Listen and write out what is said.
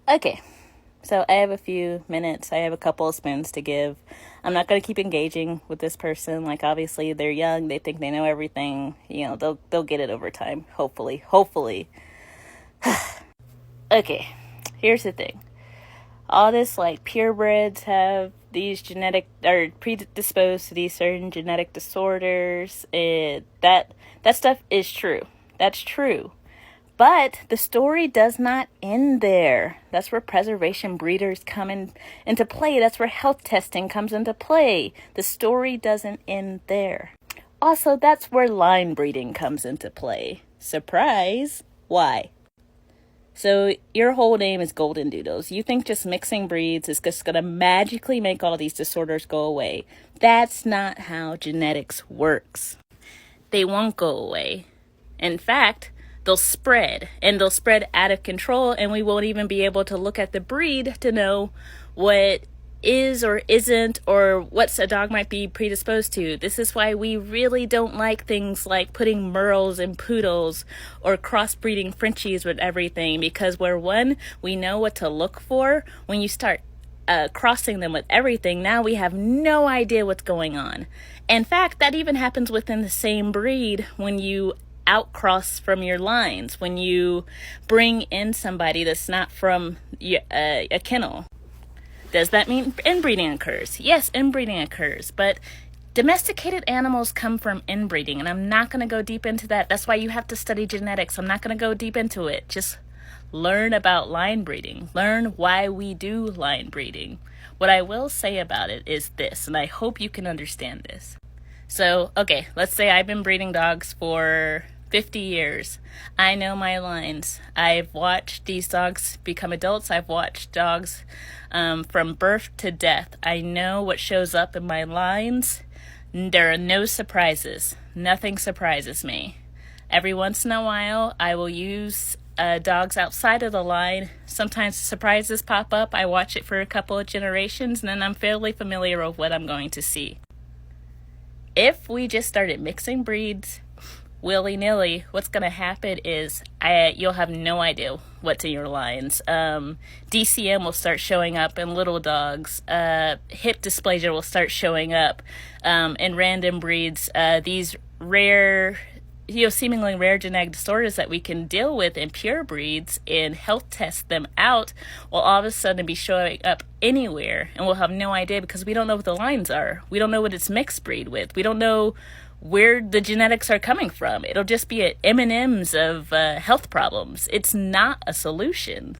Okay, so I have a few minutes. I have a couple of spoons to give. I'm not going to keep engaging with this person. Like, obviously, they're young. They think they know everything. They'll get it over time. Hopefully. Okay, here's the thing. All this, like, purebreds have these are predisposed to these certain genetic disorders. That stuff is true. That's true. But the story does not end there. That's where preservation breeders come into play. That's where health testing comes into play. The story doesn't end there. Also, that's where line breeding comes into play. Surprise! Why? So your whole name is Golden Doodles. You think just mixing breeds is just going to magically make all these disorders go away. That's not how genetics works. They won't go away. In fact, they'll spread out of control, and we won't even be able to look at the breed to know what is or isn't, or what a dog might be predisposed to. This is why we really don't like things like putting merles and poodles or crossbreeding Frenchies with everything, because we know what to look for. When you start crossing them with everything, now we have no idea what's going on. In fact, that even happens within the same breed when you outcross from your lines, when you bring in somebody that's not from a kennel. Does that mean inbreeding occurs? Yes, inbreeding occurs, but domesticated animals come from inbreeding, and I'm not going to go deep into that. That's why you have to study genetics. I'm not going to go deep into it. Just learn about line breeding. Learn why we do line breeding. What I will say about it is this, and I hope you can understand this. So, okay, let's say I've been breeding dogs for 50 years. I know my lines. I've watched these dogs become adults. I've watched dogs from birth to death. I know what shows up in my lines. There are no surprises. Nothing surprises me. Every once in a while, I will use dogs outside of the line. Sometimes surprises pop up. I watch it for a couple of generations, and then I'm fairly familiar with what I'm going to see. If we just started mixing breeds willy-nilly, what's going to happen is you'll have no idea what's in your lines. DCM will start showing up in little dogs. Hip dysplasia will start showing up in random breeds. These rare, seemingly rare genetic disorders that we can deal with in pure breeds and health test them out will all of a sudden be showing up anywhere, and we'll have no idea because we don't know what the lines are. We don't know what it's mixed breed with. We don't know where the genetics are coming from. It'll just be M&Ms of health problems. It's not a solution.